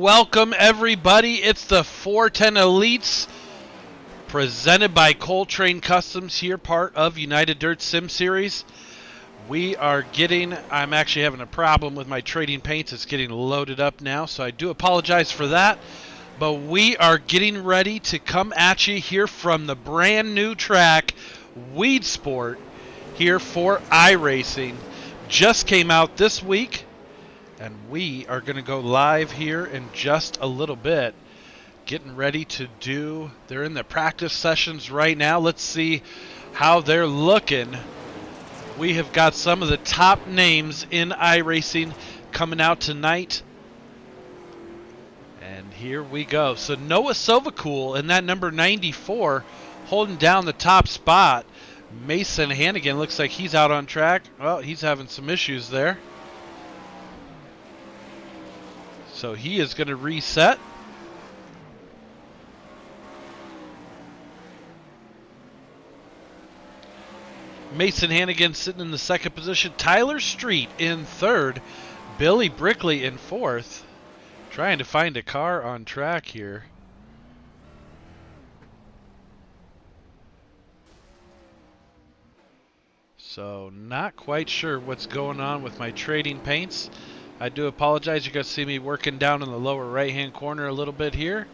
welcome everybody. It's the 410 Elites presented by Coultrain Customs here, part of United Dirt Sim Series. I'm actually having a problem with my trading paints. It's getting loaded up now, so I do apologize for that. But we are getting ready to come at you here from the brand new track, Weedsport, here for iRacing. Just came out this week. And we are going to go live here in just a little bit. Getting ready to do, they're in the practice sessions right now. Let's see how they're looking. We have got some of the top names in iRacing coming out tonight. And here we go. So Noah Silvacool in that number 94 holding down the top spot. Mason Hannigan looks like he's out on track. Well, he's having some issues there. So he is going to reset. Mason Hannigan sitting in the second position. Tyler Street in third. Billy Brickley in fourth. Trying to find a car on track here. So not quite sure what's going on with my trading paints. I do apologize. You're going to see me working down in the lower right-hand corner a little bit here.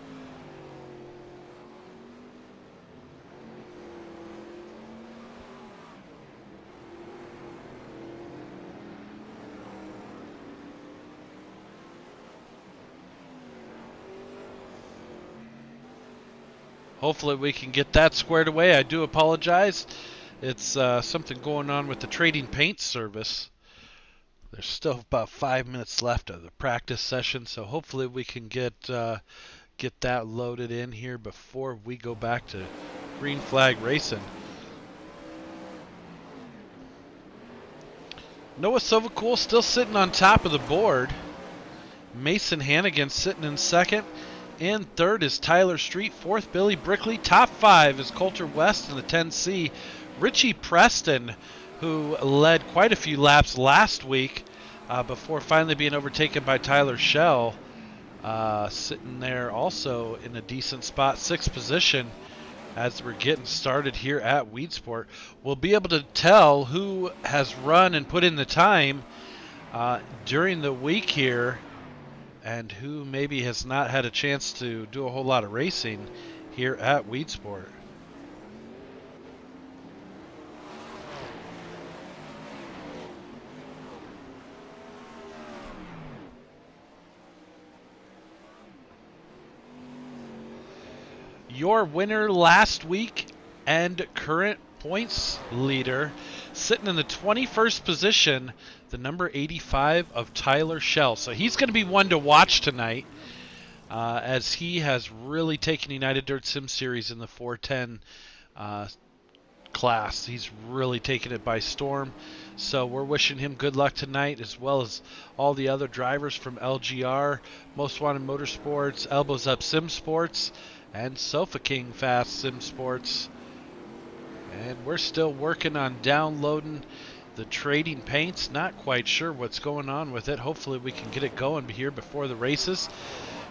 Hopefully we can get that squared away. I do apologize. It's something going on with the trading paint service. There's still about 5 minutes left of the practice session, so hopefully we can get that loaded in here before we go back to green flag racing. Noah Silvacool still sitting on top of the board. Mason Hannigan sitting in second. In third is Tyler Street. Fourth, Billy Brickley. Top five is Coulter West in the 10C. Richie Preston, who led quite a few laps last week before finally being overtaken by Tyler Schell, sitting there also in a decent spot, sixth position as we're getting started here at Weedsport. We'll be able to tell who has run and put in the time during the week here and who maybe has not had a chance to do a whole lot of racing here at Weedsport. Your winner last week and current points leader, sitting in the 21st position, the number 85 of Tyler Schell. So he's going to be one to watch tonight as he has really taken United Dirt Sim Series in the 410 class. He's really taken it by storm. So we're wishing him good luck tonight, as well as all the other drivers from LGR, Most Wanted Motorsports, Elbows Up Sim Sports, and Sofa King Fast Sim Sports. And we're still working on downloading the trading paints. Not quite sure what's going on with it. Hopefully we can get it going here before the races.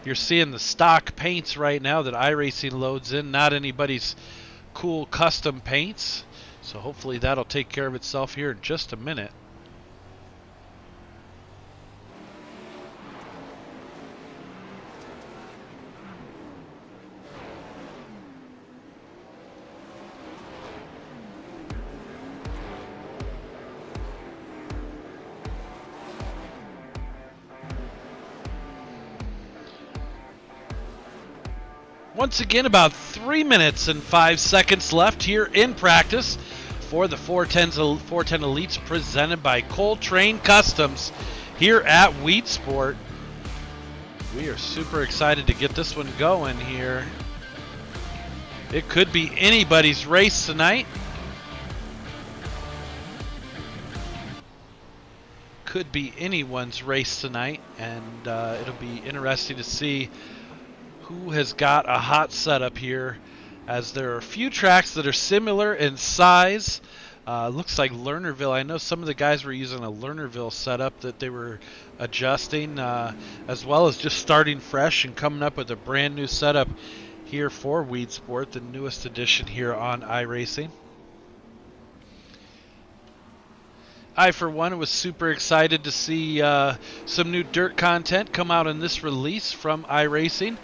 You're seeing the stock paints right now that iRacing loads in, not anybody's cool custom paints. So hopefully that'll take care of itself here in just a minute. Once again, about 3 minutes and 5 seconds left here in practice for the 410 Elites presented by Coultrain Customs here at Weedsport. We are super excited to get this one going here. It could be anybody's race tonight. Could be anyone's race tonight, and it'll be interesting to see who has got a hot setup here, as there are a few tracks that are similar in size Looks like Lernerville. I know some of the guys were using a Lernerville setup that they were adjusting, as well as just starting fresh and coming up with a brand new setup here for Weedsport, the newest edition here on iRacing. I, for one, was super excited to see some new dirt content come out in this release from iRacing.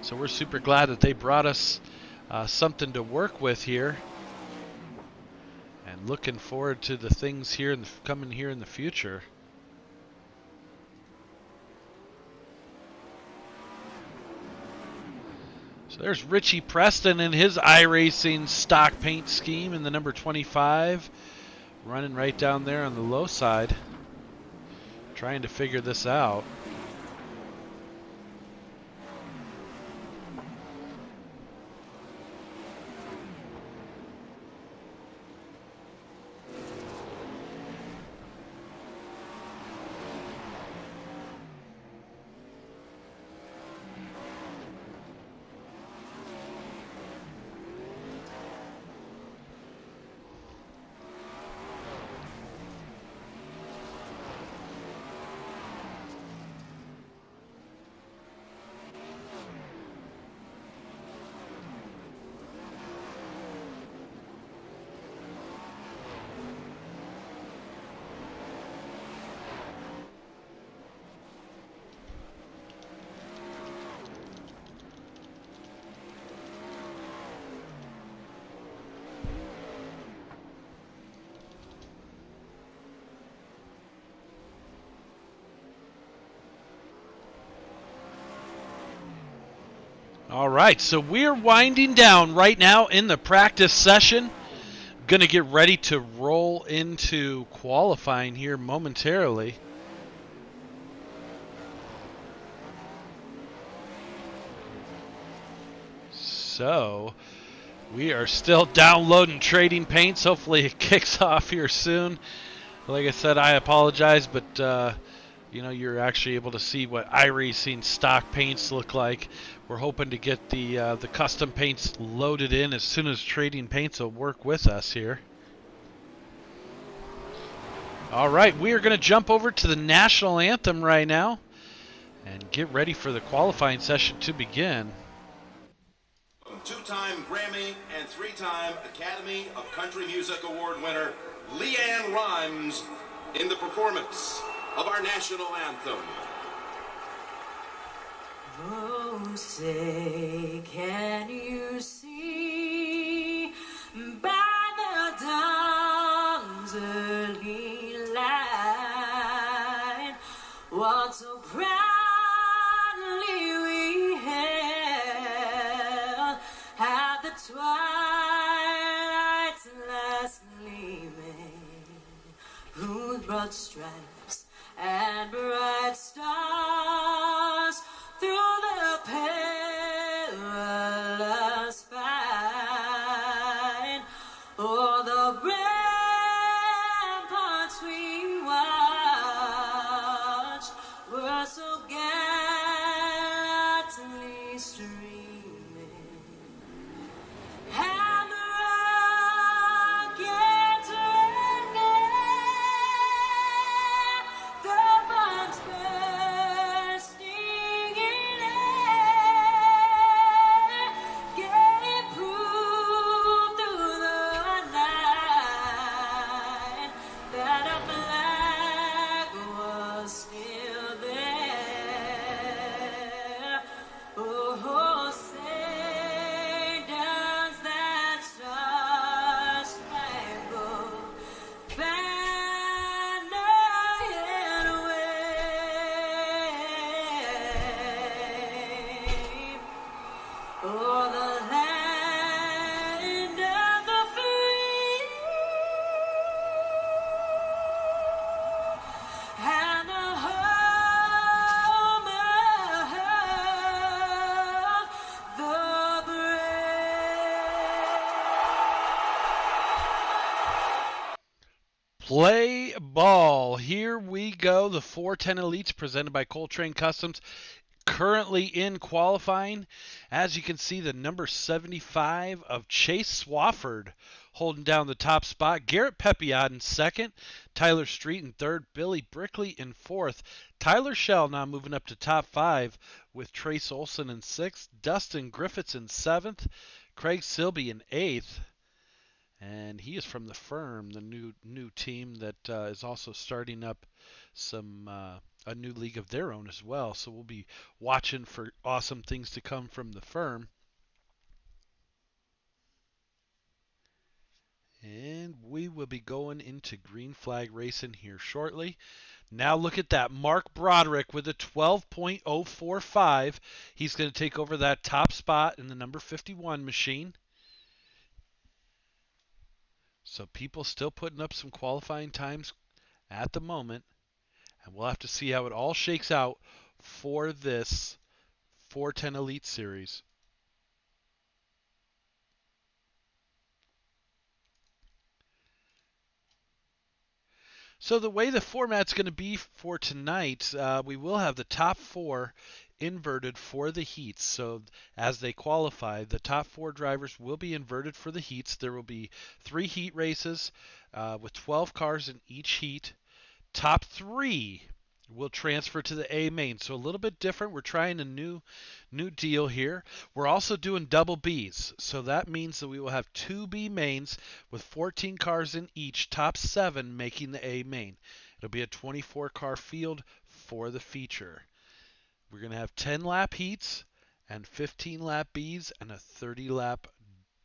So we're super glad that they brought us something to work with here. And looking forward to the things here coming here in the future. So there's Richie Preston and his iRacing stock paint scheme in the number 25. Running right down there on the low side. Trying to figure this out. All right, so we're winding down right now in the practice session. Going to get ready to roll into qualifying here momentarily. So we are still downloading trading paints. Hopefully it kicks off here soon. Like I said, I apologize, but you know, you're actually able to see what iRacing stock paints look like. We're hoping to get the custom paints loaded in as soon as trading paints will work with us here. All right, we are going to jump over to the national anthem right now and get ready for the qualifying session to begin. Two-time Grammy and three-time Academy of Country Music Award winner Leanne Rimes in the performance of our national anthem. Oh, say, can you see by the dawn's early light what so proudly we hailed at the twilight's last gleaming, whose broad stripes and bright stars through the perilous fight, o'er the ramparts we watched, were so gallantly streaming, and the rockets ringing, the bombs bursting in air, gave proof through the night that our flag was still there. Oh, say does that star-spangled banner yet wave o'er the land of the free and the home of the brave. Play ball. Here we go. The 410 Elites presented by Coultrain Customs. Currently in qualifying, as you can see, the number 75 of Chase Swafford holding down the top spot. Garrett Pepiot in second. Tyler Street in third. Billy Brickley in fourth. Tyler Shell now moving up to top five with Trace Olson in sixth. Dustin Griffiths in seventh. Craig Silby in eighth. And he is from the Firm, the new team that is also starting up some a new league of their own as well. So we'll be watching for awesome things to come from the Firm. And we will be going into green flag racing here shortly. Now look at that. Mark Broderick with a 12.045. He's going to take over that top spot in the number 51 machine. So people still putting up some qualifying times at the moment. And we'll have to see how it all shakes out for this 410 Elite Series. So the way the format's going to be for tonight, we will have the top four inverted for the heats. So as they qualify, the top four drivers will be inverted for the heats. There will be 3 heat races with 12 cars in each heat. Top 3 will transfer to the A main. So a little bit different. We're trying a new deal here. We're also doing double Bs. So that means that we will have 2 B mains with 14 cars in each, top 7 making the A main. It'll be a 24 car field for the feature. We're going to have 10 lap heats and 15 lap Bs and a 30 lap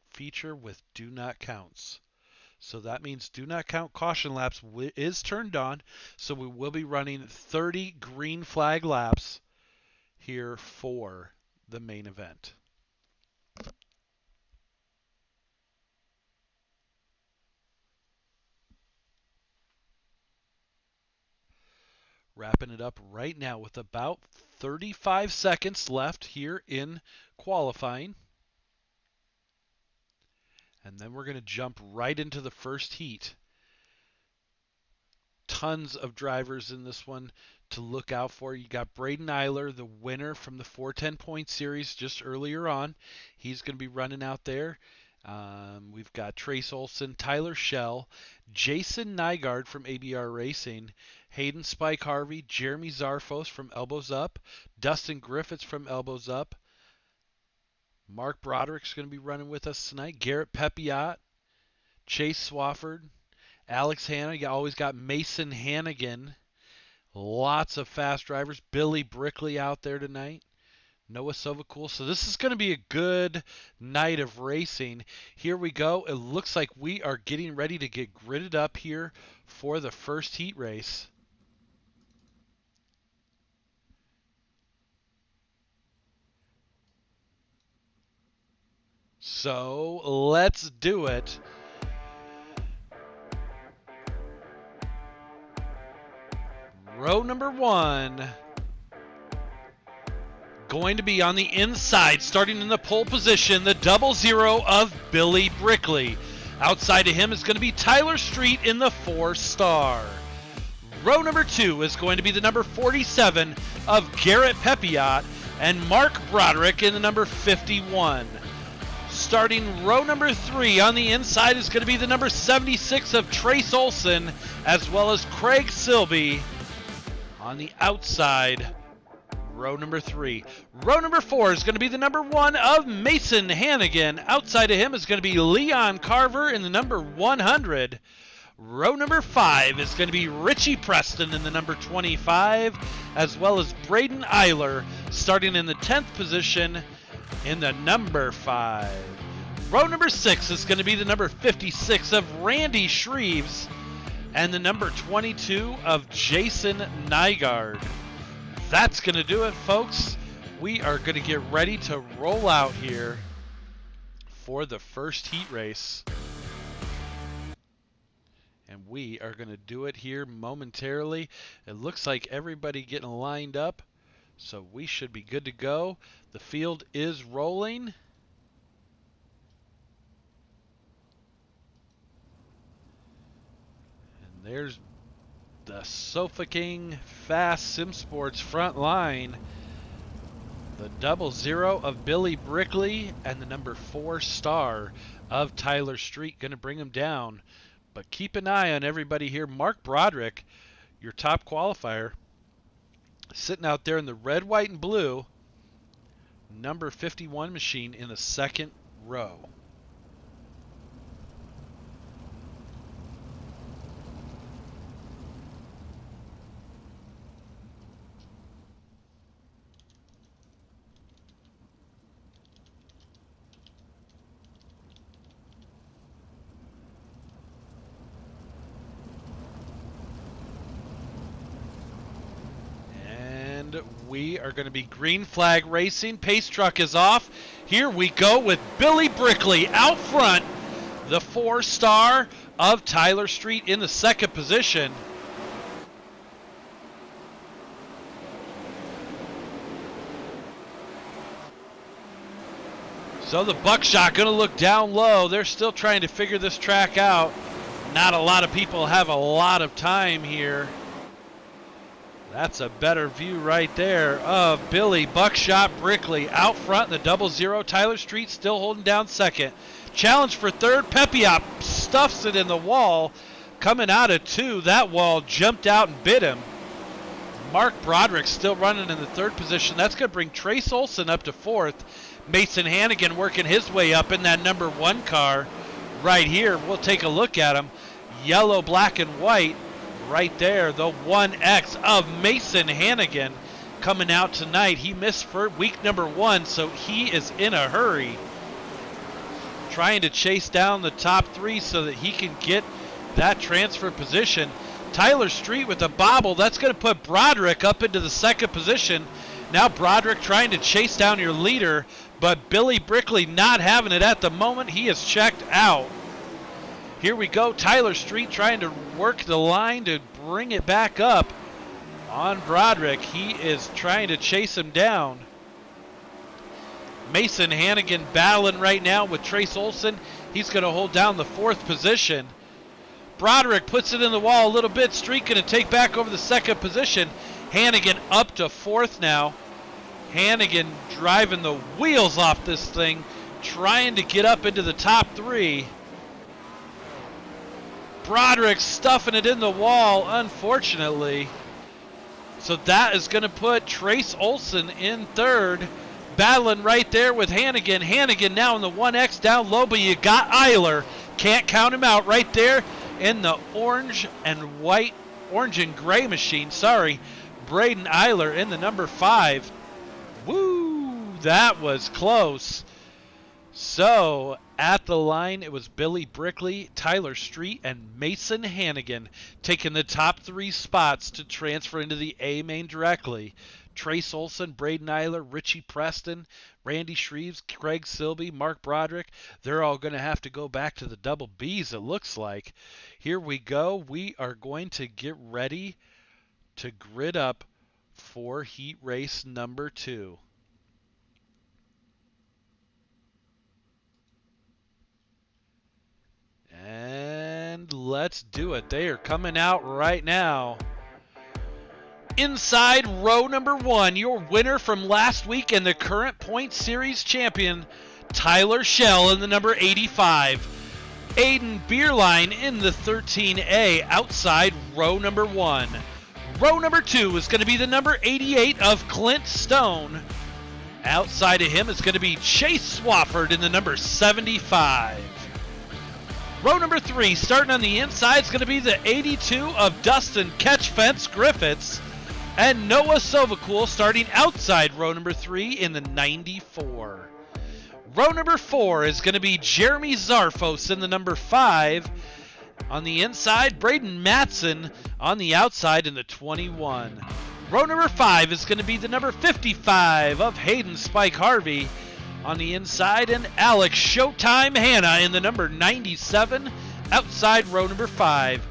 feature with do not counts. So that means do not count caution laps is turned on. So we will be running 30 green flag laps here for the main event. Wrapping it up right now with about 35 seconds left here in qualifying. And then we're going to jump right into the first heat. Tons of drivers in this one to look out for. You got Braden Eiler, the winner from the 410 point series just earlier on. He's going to be running out there. We've got Trace Olson, Tyler Shell, Jason Nygaard from ABR Racing, Hayden Spike Harvey, Jeremy Zarfos from Elbows Up, Dustin Griffiths from Elbows Up. Mark Broderick's going to be running with us tonight. Garrett Pepiot, Chase Swafford, Alex Hanna. You always got Mason Hannigan. Lots of fast drivers. Billy Brickley out there tonight. Noah Sovacool. So this is going to be a good night of racing. Here we go. It looks like we are getting ready to get gridded up here for the first heat race. So let's do it. Row number 1. Going to be on the inside, starting in the pole position, the 00 of Billy Brickley. Outside of him is going to be Tyler Street in the 4-star. Row number 2 is going to be the number 47 of Garrett Pepiot and Mark Broderick in the number 51. Starting row number 3 on the inside is going to be the number 76 of Trace Olson, as well as Craig Silby on the outside. Row number 3. Row number 4 is going to be the number 1 of Mason Hannigan. Outside of him is going to be Leon Carver in the number 100. Row number 5 is going to be Richie Preston in the number 25, as well as Braden Eiler starting in the 10th position in the number 5. Row number 6 is going to be the number 56 of Randy Shreves and the number 22 of Jason Nygaard. That's going to do it, folks. We are going to get ready to roll out here for the first heat race. And we are going to do it here momentarily. It looks like everybody getting lined up, so we should be good to go. The field is rolling. And there's the Sofa King Fast Sim Sports front line. The 00 of Billy Brickley and the number 4 star of Tyler Street going to bring him down. But keep an eye on everybody here. Mark Broderick, your top qualifier, sitting out there in the red, white, and blue, number 51 machine in the second row. We are going to be green flag racing. Pace truck is off. Here we go with Billy Brickley out front. The 4 star of Tyler Street in the second position. So the Buckshot going to look down low. They're still trying to figure this track out. Not a lot of people have a lot of time here. That's a better view right there of Billy Buckshot Brickley out front in the 00. Tyler Street still holding down second. Challenge for third. Pepiop stuffs it in the wall. Coming out of 2. That wall jumped out and bit him. Mark Broderick still running in the third position. That's going to bring Trace Olson up to 4th. Mason Hannigan working his way up in that number 1 car right here. We'll take a look at him. Yellow, black, and white. Right there, the 1X of Mason Hannigan coming out tonight. He missed for week number 1, so he is in a hurry. Trying to chase down the top 3 so that he can get that transfer position. Tyler Street with a bobble. That's going to put Broderick up into the second position. Now Broderick trying to chase down your leader, but Billy Brickley not having it at the moment. He is checked out. Here we go, Tyler Street trying to work the line to bring it back up on Broderick. He is trying to chase him down. Mason Hannigan battling right now with Trace Olson. He's going to hold down the 4th position. Broderick puts it in the wall a little bit. Street going to take back over the second position. Hannigan up to 4th now. Hannigan driving the wheels off this thing, trying to get up into the top 3. Broderick stuffing it in the wall, unfortunately. So that is going to put Trace Olson in 3rd. Battling right there with Hannigan. Hannigan now in the 1X down low, but you got Eiler. Can't count him out right there in the orange and gray machine. Sorry. Braden Eiler in the number 5. Woo! That was close. So, at the line, it was Billy Brickley, Tyler Street, and Mason Hannigan taking the top 3 spots to transfer into the A main directly. Trace Olson, Braden Eiler, Richie Preston, Randy Shreves, Craig Silby, Mark Broderick, they're all going to have to go back to the double Bs, it looks like. Here we go. We are going to get ready to grid up for heat race number 2. And let's do it. They are coming out right now. Inside row number 1, your winner from last week and the current point series champion, Tyler Shell in the number 85. Aiden Beerline in the 13A outside row number 1. Row number 2 is going to be the number 88 of Clint Stone. Outside of him is going to be Chase Swafford in the number 75. Row number 3, starting on the inside, is going to be the 82 of Dustin Catchfence Griffiths. And Noah Sovacool starting outside row number 3 in the 94. Row number 4 is going to be Jeremy Zarfos in the number 5. On the inside, Braden Matson on the outside in the 21. Row number 5 is going to be the number 55 of Hayden Spike Harvey on the inside, and Alex Showtime Hanna in the number 97 outside row number 5.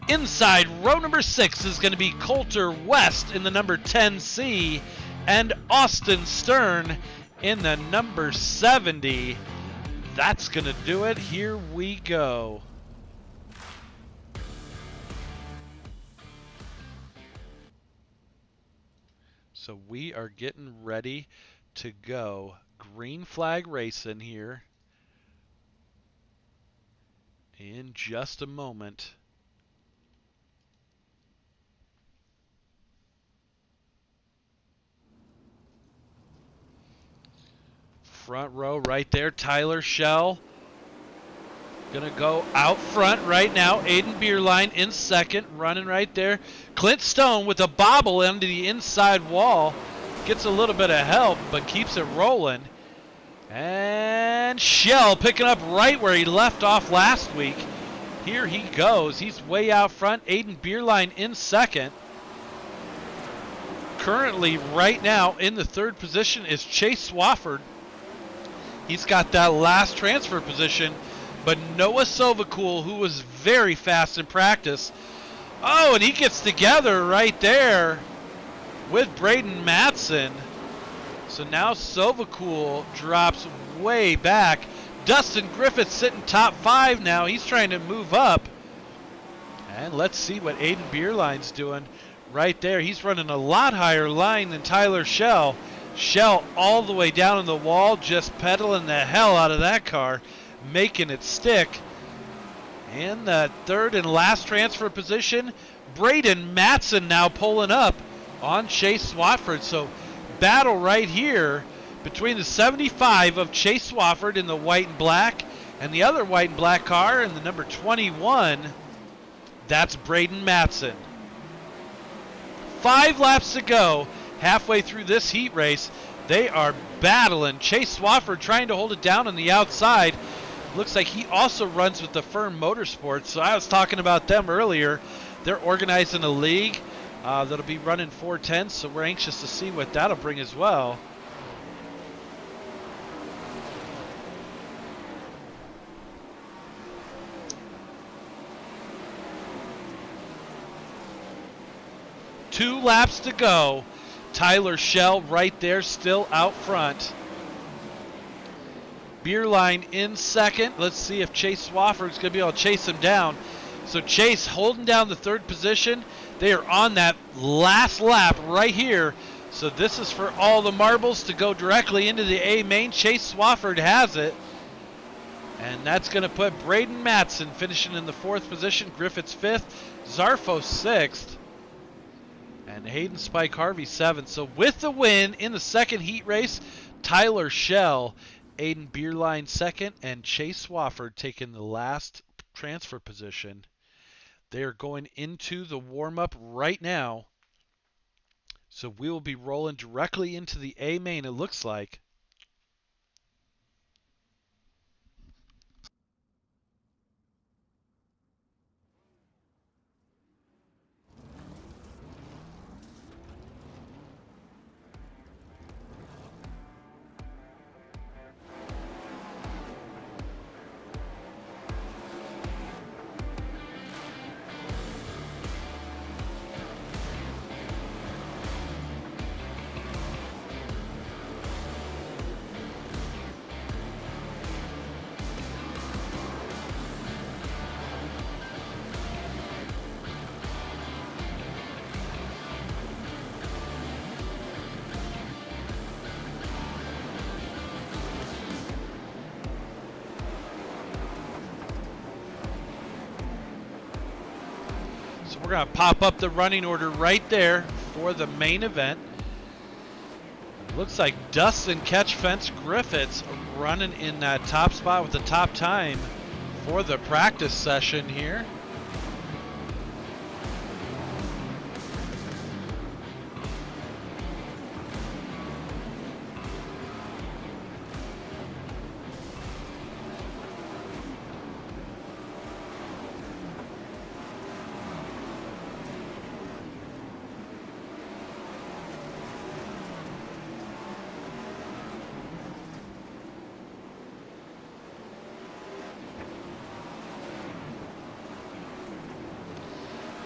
Inside row number 6 is going to be Coulter West in the number 10C and Austin Stern in the number 70. That's going to do it. Here we go. So we are getting ready to go. Green flag racing here in just a moment. Front row right there, Tyler Schell. Gonna go out front right now. Aiden Bierlein in second, running right there. Clint Stone with a bobble into the inside wall. Gets a little bit of help, but keeps it rolling. And Schell picking up right where he left off last week. Here he goes. He's way out front. Aiden Bierlein in second. Currently, right now, in the third position is Chase Swafford. He's got that last transfer position. But Noah Sovacool, who was very fast in practice. Oh, and he gets together right there with Braden Matson. So now Sovacool drops way back. Dustin Griffith sitting top 5 now. He's trying to move up. And let's see what Aiden Bierlein's doing right there. He's running a lot higher line than Tyler Schell. Schell all the way down in the wall, just pedaling the hell out of that car, making it stick. In the third and last transfer position, Braden Matson now pulling up on Chase Swafford. So battle right here between the 75 of Chase Swafford in the white and black and the other white and black car and the number 21. That's Braden Matson. 5 laps to go halfway through this heat race. They are battling. Chase Swafford trying to hold it down on the outside. Looks like he also runs with the Firm Motorsports. So I was talking about them earlier. They're organizing a league that'll be running 410, so we're anxious to see what that'll bring as well. Two laps to go. Tyler Schell right there, still out front. Bierlein in second. Let's see if Chase Swafford's going to be able to chase him down. So Chase holding down the third position. They are on that last lap right here. So this is for all the marbles to go directly into the A main. Chase Swafford has it. And that's going to put Braden Matson finishing in the 4th position. Griffiths 5th. Zarfo 6th. And Hayden Spike Harvey 7th. So with the win in the second heat race, Tyler Schell, Aiden Bierlein 2nd, and Chase Swafford taking the last transfer position. They are going into the warm-up right now. So we will be rolling directly into the A main, it looks like. So we're going to pop up the running order right there for the main event. Looks like Dustin Catchfence Griffiths running in that top spot with the top time for the practice session here.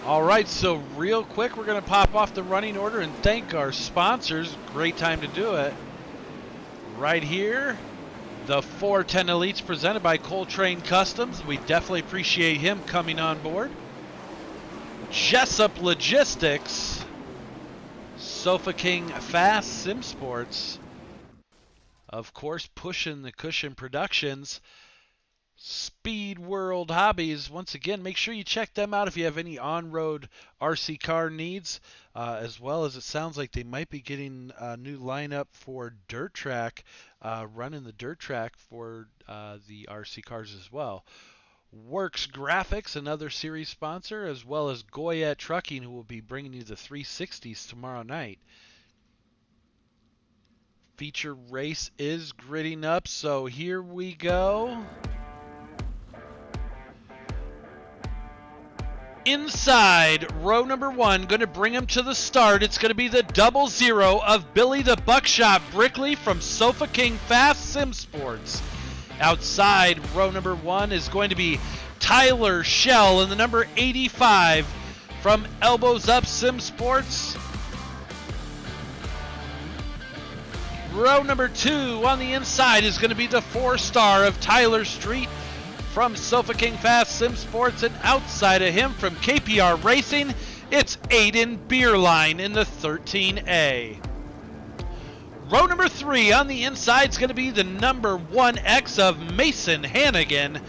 All right, so real quick, we're going to pop off the running order and thank our sponsors. Great time to do it. Right here, the 410 Elites presented by Coultrain Customs. We definitely appreciate him coming on board. Jessup Logistics, Sofa King Fast Sim Sports, of course, pushing the Cushion Productions. Speed World Hobbies. Once again, make sure you check them out if you have any on-road RC car needs, as well as it sounds like they might be getting a new lineup for dirt track, running the dirt track for the RC cars as well. Works Graphics, another series sponsor, as well as Goyette Trucking, who will be bringing you the 360s tomorrow night. Feature race is gridding up, so here we go. Inside row number 1, going to bring him to the start. It's going to be the 00 of Billy the Buckshot Brickley from Sofa King Fast Sim Sports. Outside row number 1 is going to be Tyler Shell in the number 85 from Elbows Up Sim Sports. Row number 2 on the inside is going to be the 4-star of Tyler Street from Sofa King Fast Sim Sports, and outside of him from KPR Racing, it's Aiden Beerline in the 13A. Row number 3 on the inside is going to be the number 1X of Mason Hannigan.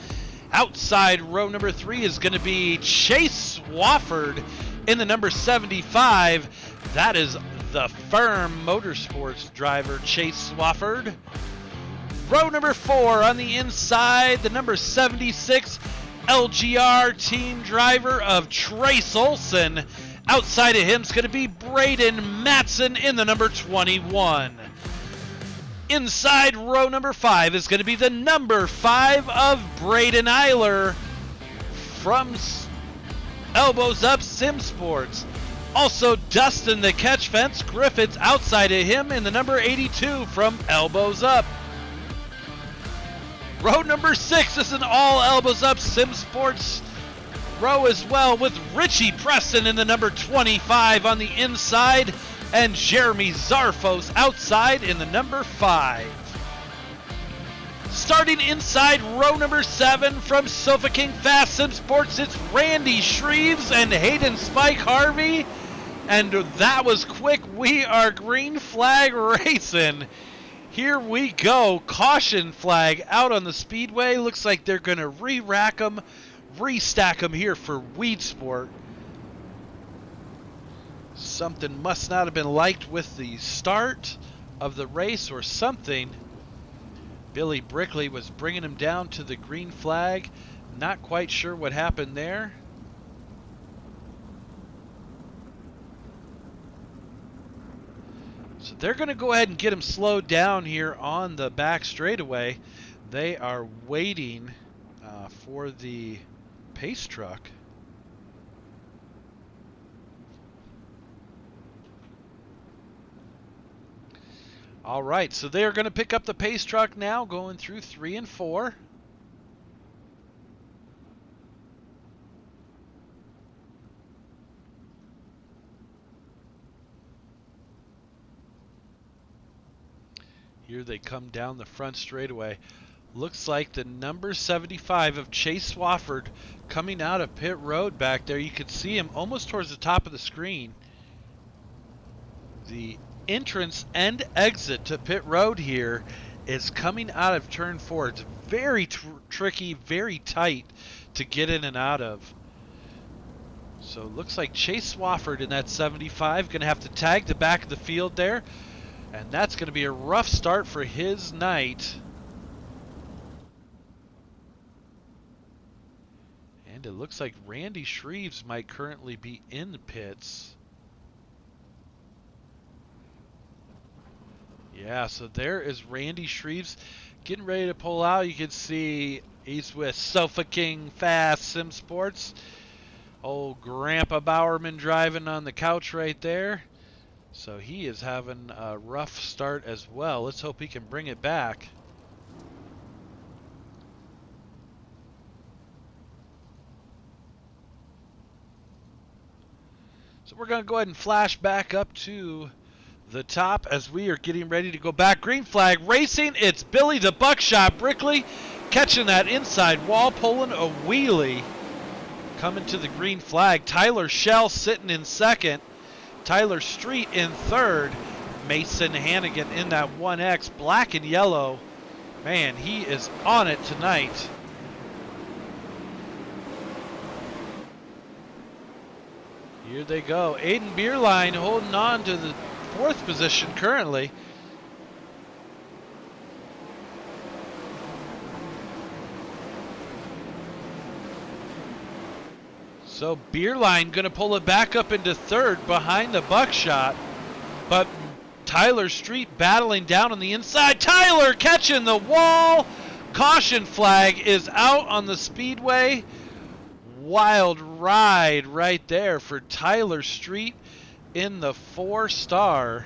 Outside row number 3 is going to be Chase Swafford in the number 75. That is the Firm Motorsports driver, Chase Swafford. Row number 4 on the inside, the number 76 LGR team driver of Trace Olson. Outside of him is going to be Braden Matson in the number 21. Inside row number 5 is going to be the number 5 of Braden Eiler from Elbows Up Sim Sports. Also, Dustin the Catch Fence Griffiths outside of him in the number 82 from Elbows Up. Row number 6 is an all Elbows Up Sim Sports row as well, with Richie Preston in the number 25 on the inside and Jeremy Zarfos outside in the number 5. Starting inside row number 7 from Sofa King Fast Sim Sports, it's Randy Shreves and Hayden Spike Harvey. And that was quick. We are green flag racing. Here we go. Caution flag out on the speedway. Looks like they're going to re-rack them, restack them here for Weedsport. Something must not have been liked with the start of the race or something. Billy Brickley was bringing him down to the green flag. Not quite sure what happened there. So they're going to go ahead and get him slowed down here on the back straightaway. They are waiting for the pace truck. All right, so they are going to pick up the pace truck now, going through 3 and 4. Here they come down the front straightaway. Looks like the number 75 of Chase Swafford coming out of pit road back there. You can see him almost towards the top of the screen. The entrance and exit to pit road here is coming out of turn 4. It's very tricky, very tight to get in and out of. So it looks like Chase Swafford in that 75 going to have to tag the back of the field there. And that's going to be a rough start for his night. And it looks like Randy Shreves might currently be in the pits. Yeah, so there is Randy Shreves getting ready to pull out. You can see he's with Sofa King Fast Sim Sports. Old Grandpa Bowerman driving on the couch right there. So he is having a rough start as well. Let's hope he can bring it back. So we're going to go ahead and flash back up to the top as we are getting ready to go back. Green flag racing. It's Billy the Buckshot Brickley catching that inside wall, pulling a wheelie. Coming to the green flag. Tyler Shell sitting in second. Tyler Street in third. Mason Hannigan in that 1X, black and yellow. Man, he is on it tonight. Here they go. Aiden Beerline holding on to the 4th position currently. So Beerline going to pull it back up into 3rd behind the Buckshot. But Tyler Street battling down on the inside. Tyler catching the wall. Caution flag is out on the speedway. Wild ride right there for Tyler Street in the 4-star.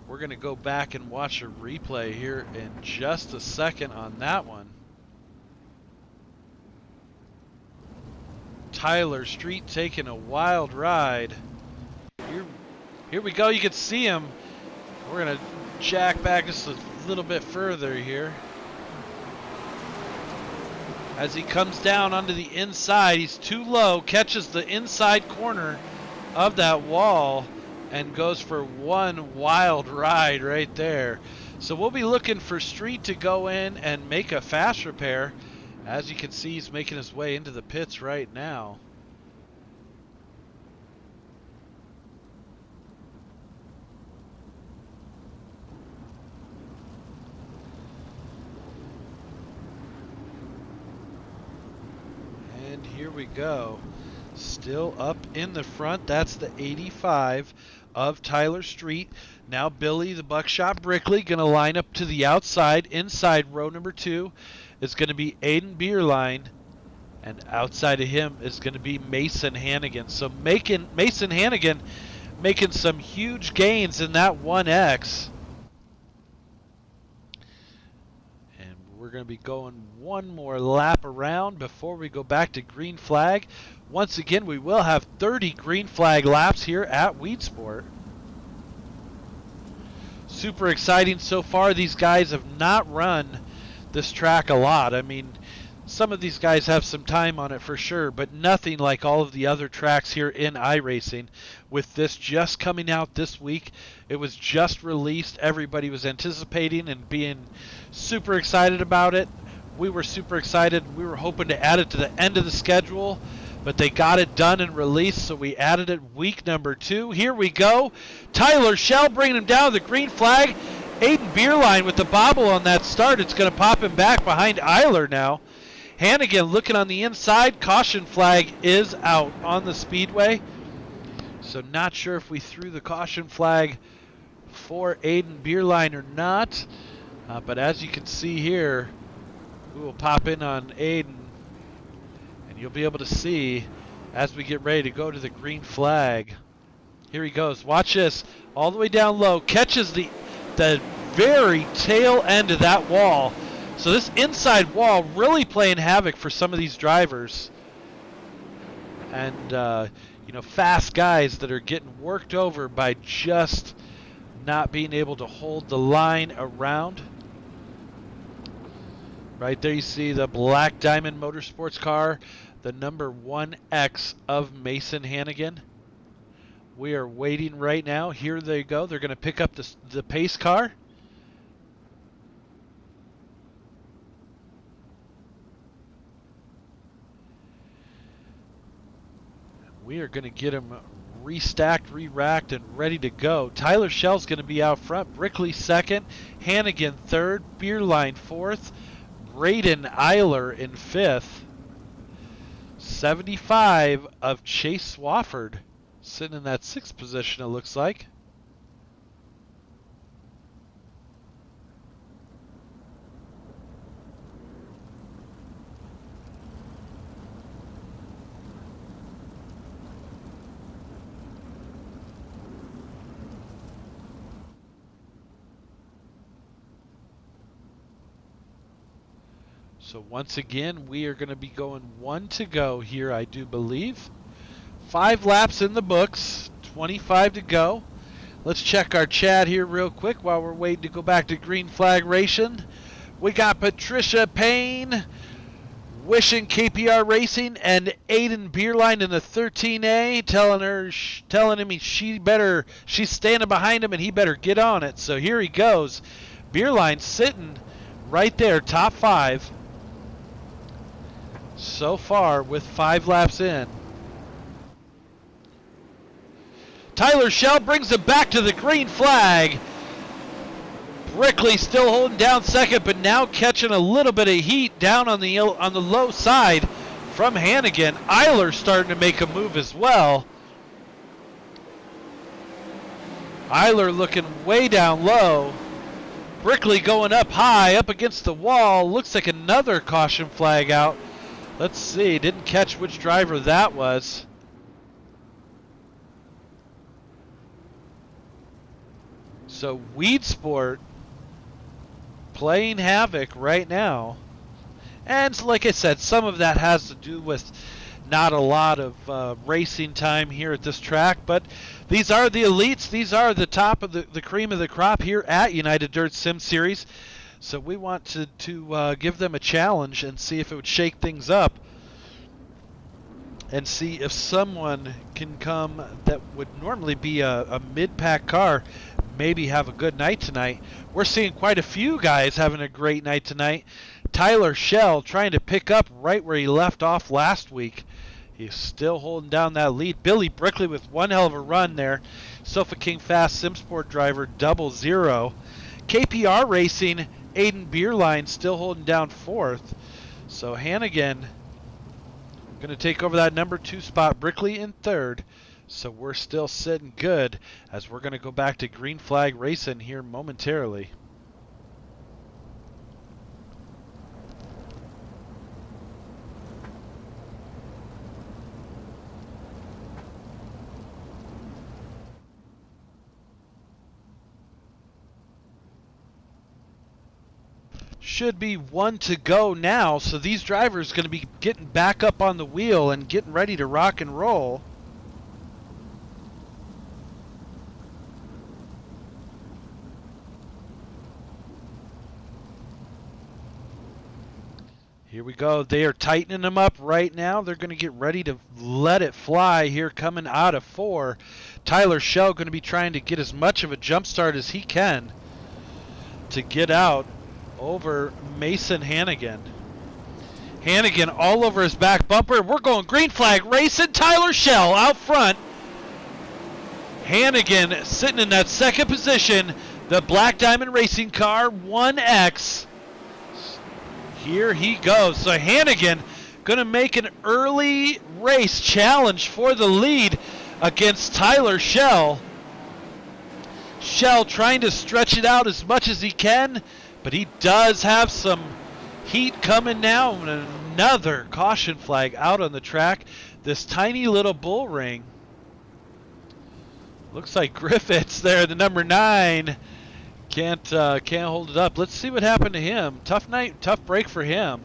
We're going to go back and watch a replay here in just a second on that one. Tyler Street taking a wild ride. Here we go. You can see him. We're going to jack back just a little bit further here. As he comes down onto the inside, he's too low, catches the inside corner of that wall, and goes for one wild ride right there. So we'll be looking for Street to go in and make a fast repair. As you can see, he's making his way into the pits right now. And here we go. Still up in the front. That's the 85 of Tyler Street. Now Billy the Buckshot Brickley going to line up to the outside. Inside row number 2 is going to be Aiden Beerline. And outside of him is going to be Mason Hannigan. So Mason Hannigan making some huge gains in that 1X. And we're going to be going one more lap around before we go back to green flag. Once again, we will have 30 green flag laps here at Weedsport. Super exciting so far. These guys have not run this track a lot. I mean, some of these guys have some time on it for sure, but nothing like all of the other tracks here in iRacing. With this just coming out this week, it was just released. Everybody was anticipating and being super excited about it. We were super excited. We were hoping to add it to the end of the schedule, but they got it done and released, so we added it week number 2. Here we go. Tyler Shell bringing him down to the green flag. Aiden Beerline with the bobble on that start. It's going to pop him back behind Eiler now. Hannigan looking on the inside. Caution flag is out on the speedway. So not sure if we threw the caution flag for Aiden Beerline or not. But as you can see here, we will pop in on Aiden. And you'll be able to see as we get ready to go to the green flag. Here he goes. Watch this. All the way down low. Catches the very tail end of that wall. So this inside wall really playing havoc for some of these drivers. And, you know, fast guys that are getting worked over by just not being able to hold the line around. Right there you see the Black Diamond Motorsports car, the number 1X of Mason Hannigan. We are waiting right now. Here they go. They're going to pick up the pace car. We are going to get them restacked, re-racked, and ready to go. Tyler Shell's going to be out front. Brickley second. Hannigan third. Beerline fourth. Braden Eiler in fifth. 75 of Chase Swafford sitting in that 6th position, it looks like. So once again, we are going to be going 1 to go here, I do believe. 5 laps in the books, 25 to go. Let's check our chat here real quick while we're waiting to go back to green flag racing. We got Patricia Payne wishing KPR Racing and Aiden Beerline in the 13A, telling him she's standing behind him and he better get on it. So here he goes. Beerline sitting right there, top 5 so far with 5 laps in. Tyler Schell brings it back to the green flag. Brickley still holding down second, but now catching a little bit of heat down on the low side from Hannigan. Eiler starting to make a move as well. Eiler looking way down low. Brickley going up high, up against the wall. Looks like another caution flag out. Let's see, didn't catch which driver that was. So Weedsport playing havoc right now. And like I said, some of that has to do with not a lot of racing time here at this track, but these are the elites. These are the top of the cream of the crop here at United Dirt Sim Series. So we want to give them a challenge and see if it would shake things up and see if someone can come that would normally be a mid-pack car maybe have a good night tonight. We're seeing quite a few guys having a great night tonight. Tyler Schell trying to pick up right where he left off last week. He's still holding down that lead. Billy Brickley with one hell of a run there. Sofa King Fast SimSport driver 00. KPR Racing, Aiden Beerline still holding down 4th. So Hannigan going to take over that number 2 spot. Brickley in 3rd. So we're still sitting good as we're going to go back to green flag racing here momentarily. Should be 1 to go now, so these drivers are going to be getting back up on the wheel and getting ready to rock and roll. Here we go. They are tightening them up right now. They're going to get ready to let it fly here coming out of 4. Tyler Schell going to be trying to get as much of a jump start as he can to get out over Mason Hannigan. Hannigan all over his back bumper. We're going green flag racing. Tyler Schell out front. Hannigan sitting in that 2nd position. The Black Diamond Racing car 1X. Here he goes. So Hannigan going to make an early race challenge for the lead against Tyler Schell. Schell trying to stretch it out as much as he can, but he does have some heat coming now. And another caution flag out on the track. This tiny little bull ring. Looks like Griffiths there, the number 9. Can't hold it up. Let's see what happened to him. Tough night, tough break for him.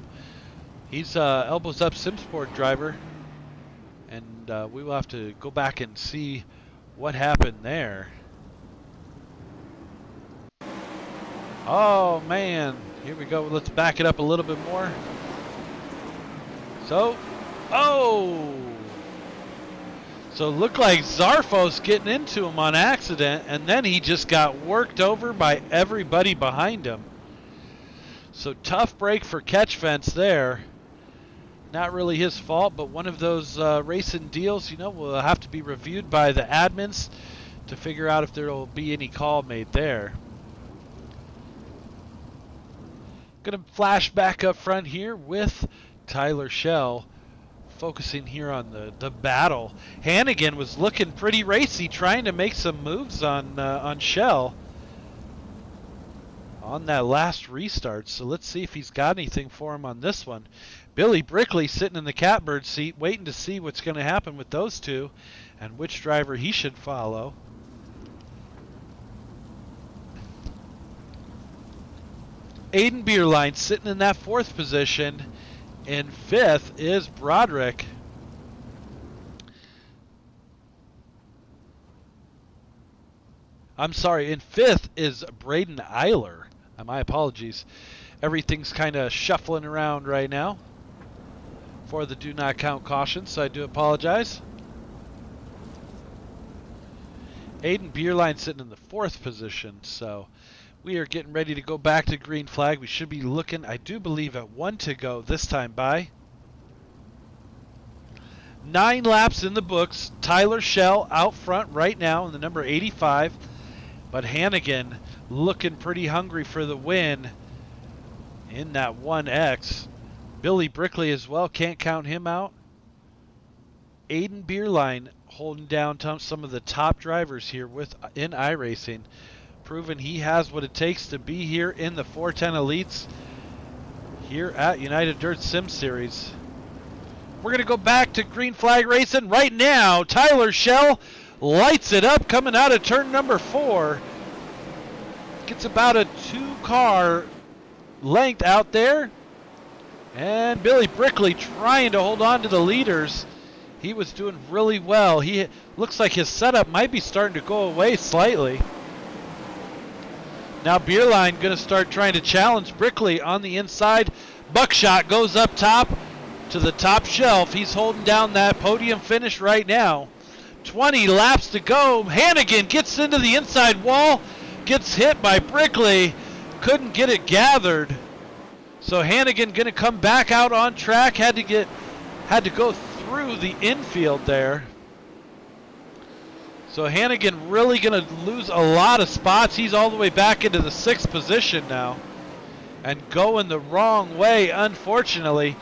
He's elbows up SimSport driver, and we will have to go back and see what happened there. Oh man, here we go. Let's back it up a little bit more. So, so it looked like Zarfos getting into him on accident, and then he just got worked over by everybody behind him. So tough break for Catch Fence there. Not really his fault, but one of those racing deals, you know, will have to be reviewed by the admins to figure out if there will be any call made there. Gonna flash back up front here with Tyler Schell, focusing here on the battle. Hannigan was looking pretty racy, trying to make some moves on Schell on that last restart. So let's see if he's got anything for him on this one. Billy Brickley sitting in the catbird seat, waiting to see what's going to happen with those two and which driver he should follow. Aiden Beerline sitting in that 4th position. In 5th is Broderick. I'm sorry, in 5th is Braden Eiler. My apologies. Everything's kind of shuffling around right now. for the do not count caution, so I do apologize. Aiden Beerline sitting in the 4th position, so we are getting ready to go back to green flag. We should be looking, I do believe, at 1 to go this time by. 9 laps in the books. Tyler Schell out front right now in the number 85. But Hannigan looking pretty hungry for the win in that 1X. Billy Brickley as well, can't count him out. Aiden Beerline holding down some of the top drivers here in iRacing, proving he has what it takes to be here in the 410 Elites here at United Dirt Sim Series. We're going to go back to green flag racing right now. Tyler Schell lights it up coming out of turn number 4. Gets about a 2-car length out there. And Billy Brickley trying to hold on to the leaders. He was doing really well. He looks like his setup might be starting to go away slightly. Now Beerline going to start trying to challenge Brickley on the inside. Buckshot goes up top to the top shelf. He's holding down that podium finish right now. 20 laps to go. Hannigan gets into the inside wall. Gets hit by Brickley. Couldn't get it gathered. So Hannigan going to come back out on track. Had to go through the infield there. So Hannigan really going to lose a lot of spots. He's all the way back into the 6th position now. And going the wrong way, unfortunately.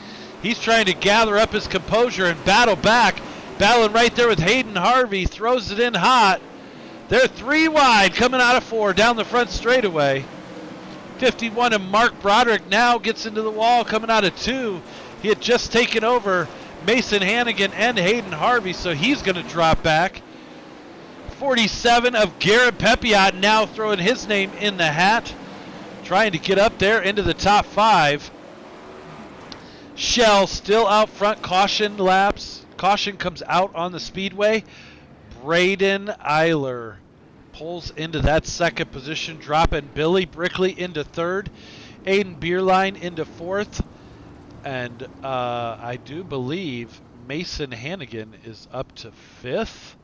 He's trying to gather up his composure and battle back. Battling right there with Hayden Harvey. Throws it in hot. They're 3 wide coming out of 4 down the front straightaway. 51 and Mark Broderick now gets into the wall coming out of 2. He had just taken over Mason Hannigan and Hayden Harvey, so he's going to drop back. 47 of Garrett Pepiot now throwing his name in the hat. Trying to get up there into the top 5. Schell still out front. Caution laps. Caution comes out on the speedway. Braden Eiler pulls into that 2nd position, dropping Billy Brickley into 3rd. Aiden Beerline into 4th. And I do believe Mason Hannigan is up to 5th.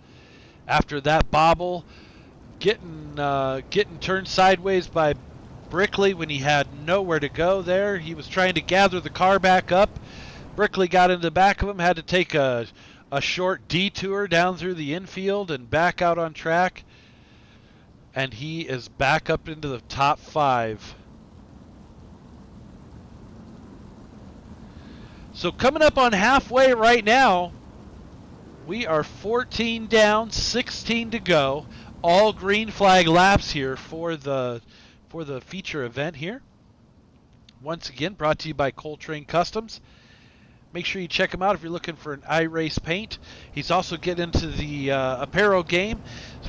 After that bobble, getting turned sideways by Brickley when he had nowhere to go there. He was trying to gather the car back up. Brickley got into the back of him, had to take a short detour down through the infield and back out on track. And he is back up into the top 5. So coming up on halfway right now, we are 14 down, 16 to go. All green flag laps here for the feature event here. Once again, brought to you by Coultrain Customs. Make sure you check him out if you're looking for an iRace paint. He's also getting into the apparel game,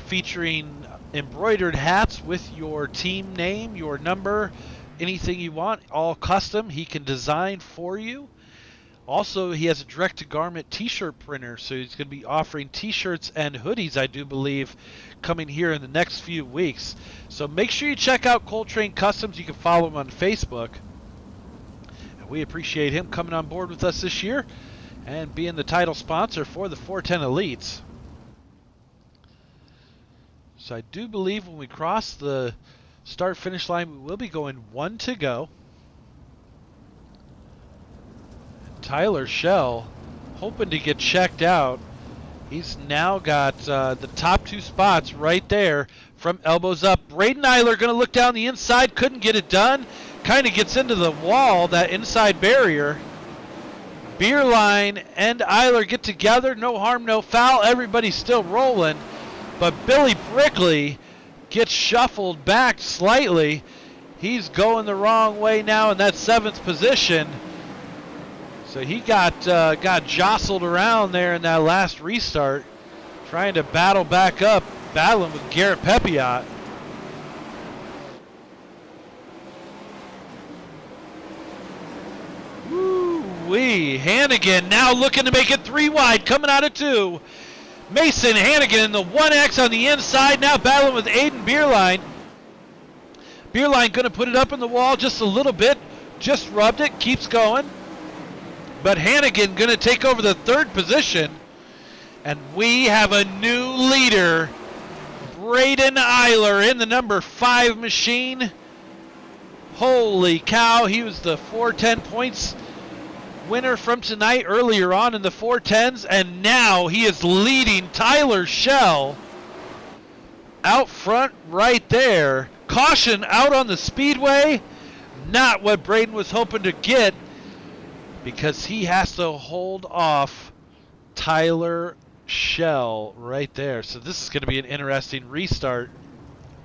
featuring embroidered hats with your team name, your number, anything you want, all custom. He can design for you. Also, he has a direct-to-garment t-shirt printer, so he's going to be offering t-shirts and hoodies, I do believe, coming here in the next few weeks. So make sure you check out Coultrain Customs. You can follow him on Facebook. And we appreciate him coming on board with us this year and being the title sponsor for the 410 Elites. So I do believe when we cross the start-finish line, we will be going 1 to go. Tyler Schell hoping to get checked out. He's now got the top 2 spots right there from elbows up. Braden Eiler going to look down the inside. Couldn't get it done. Kind of gets into the wall, that inside barrier. Beerline and Eiler get together. No harm, no foul. Everybody's still rolling. But Billy Brickley gets shuffled back slightly. He's going the wrong way now in that 7th position. So he got jostled around there in that last restart, trying to battle back up, battling with Garrett Pepiot. Woo-wee. Hannigan now looking to make it 3 wide, coming out of 2. Mason Hannigan in the 1X on the inside, now battling with Aiden Beerline. Beerline going to put it up in the wall just a little bit, just rubbed it, keeps going. But Hannigan going to take over the third position. And we have a new leader. Braden Eiler in the number 5 machine. Holy cow, he was the 410 points winner from tonight earlier on in the 410s, and now he is leading Tyler Schell out front right there. Caution out on the speedway. Not what Braden was hoping to get, because he has to hold off Tyler Schell right there. So this is going to be an interesting restart,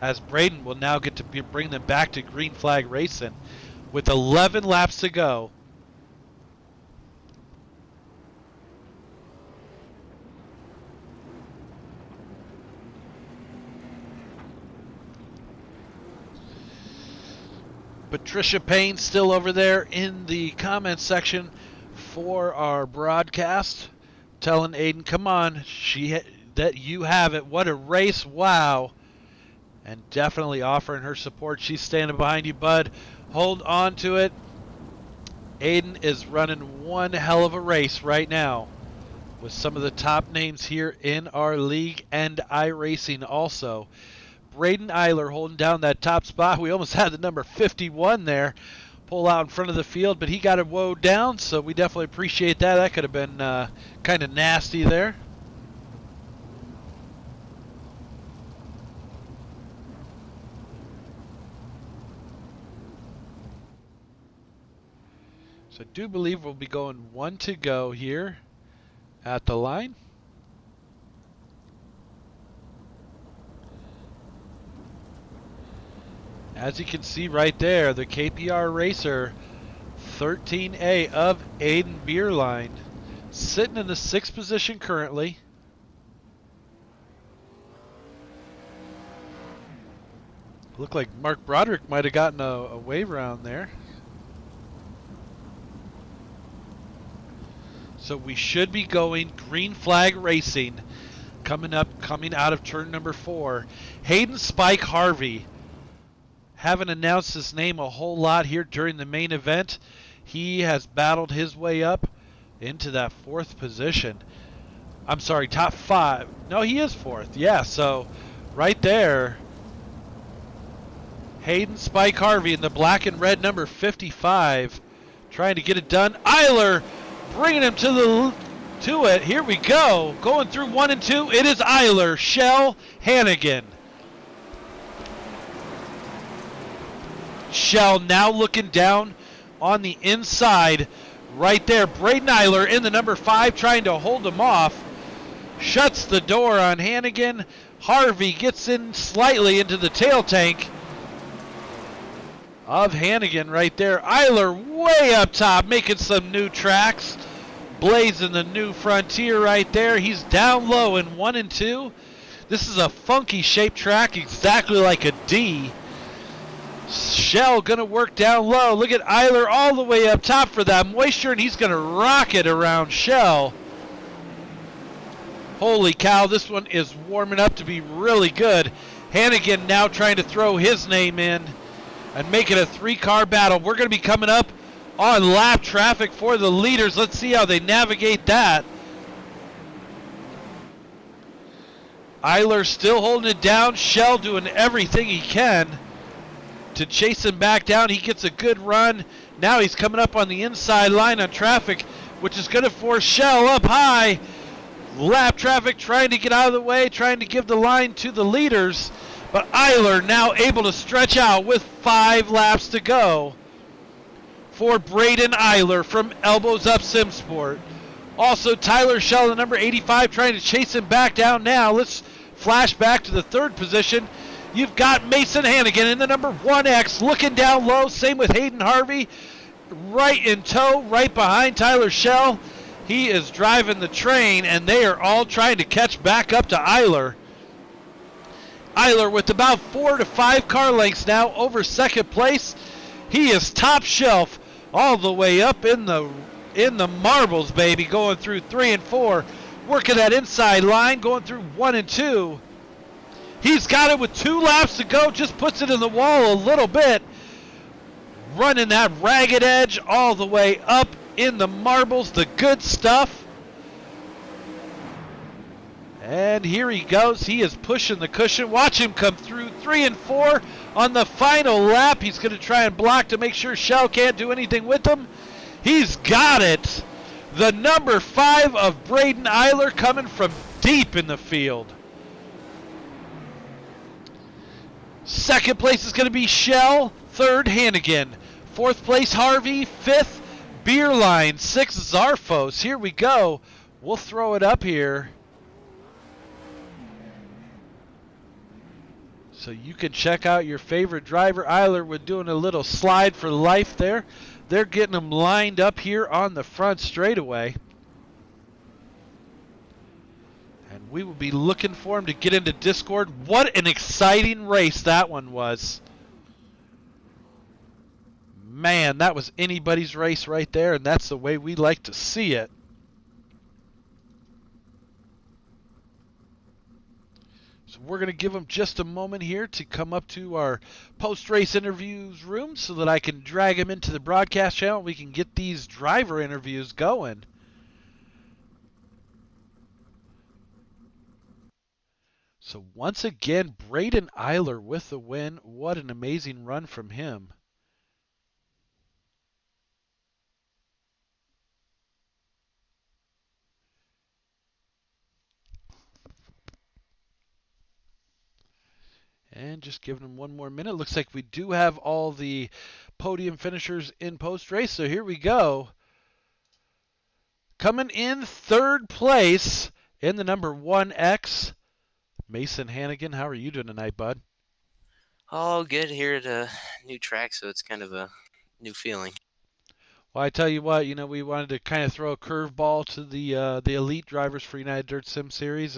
as Braden will now get to bring them back to green flag racing with 11 laps to go. Patricia Payne still over there in the comments section for our broadcast, telling Aiden, come on, that you have it. What a race, wow. And definitely offering her support. She's standing behind you, bud. Hold on to it. Aiden is running one hell of a race right now with some of the top names here in our league and iRacing also. Braden Eiler holding down that top spot. We almost had the number 51 there pull out in front of the field, but he got it woed down, so we definitely appreciate that. That could have been kind of nasty there. So I do believe we'll be going 1 to go here at the line. As you can see right there, the KPR Racer 13A of Aiden Beerline sitting in the 6th position currently. Looked like Mark Broderick might have gotten a wave round there. So we should be going green flag racing coming out of turn number 4. Hayden Spike Harvey. Haven't announced his name a whole lot here during the main event. He has battled his way up into that 4th position. I'm sorry, top 5. No, he is 4th. Yeah, so right there, Hayden Spike Harvey in the black and red number 55, trying to get it done. Eiler bringing him to it. Here we go. Going through 1 and 2. It is Eiler, Schell, Hannigan. Schell now looking down on the inside right there. Braden Eiler in the number 5 trying to hold him off. Shuts the door on Hannigan. Harvey gets in slightly into the tail tank of Hannigan right there. Eiler way up top making some new tracks. Blazing the new frontier right there. He's down low in 1 and 2. This is a funky shaped track, exactly like a D. Schell going to work down low. Look at Eiler all the way up top for that moisture, and he's going to rock it around Schell. Holy cow, this one is warming up to be really good. Hannigan now trying to throw his name in and make it a 3-car battle. We're going to be coming up on lap traffic for the leaders. Let's see how they navigate that. Eiler still holding it down. Schell doing everything he can to chase him back down. He gets a good run. Now he's coming up on the inside line on traffic, which is going to force Schell up high. Lap traffic trying to get out of the way, trying to give the line to the leaders. But Eiler now able to stretch out with 5 laps to go for Braden Eiler from Elbows Up SimSport. Also Tyler Schell, the number 85, trying to chase him back down now. Let's flash back to the 3rd position. You've got Mason Hannigan in the number 1X looking down low. Same with Hayden Harvey right in tow, right behind Tyler Schell. He is driving the train, and they are all trying to catch back up to Eiler. Eiler with about 4 to 5 car lengths now over 2nd place. He is top shelf all the way up in the marbles, baby, going through 3 and 4. Working that inside line, going through 1 and 2. He's got it with 2 laps to go, just puts it in the wall a little bit. Running that ragged edge all the way up in the marbles, the good stuff. And here he goes. He is pushing the cushion. Watch him come through 3 and 4 on the final lap. He's going to try and block to make sure Shell can't do anything with him. He's got it. The number 5 of Braden Eiler coming from deep in the field. Second place is going to be Shell. Third, Hannigan. Fourth place, Harvey. Fifth, Beerline. Sixth, Zarfos. Here we go. We'll throw it up here, so you can check out your favorite driver. Eiler with doing a little slide for life there. They're getting them lined up here on the front straightaway. And we will be looking for him to get into Discord. What an exciting race that one was. Man, that was anybody's race right there, and that's the way we like to see it. So we're going to give him just a moment here to come up to our post-race interviews room so that I can drag him into the broadcast channel. We can get these driver interviews going. So once again, Braden Eiler with the win. What an amazing run from him. And just giving him one more minute. Looks like we do have all the podium finishers in post-race. So here we go. Coming in third place in the number 1X, Mason Hannigan. How are you doing tonight, bud? Oh, good here at a new track, so it's kind of a new feeling. Well, I tell you what, we wanted to kind of throw a curveball to the elite drivers for United Dirt Sim Series,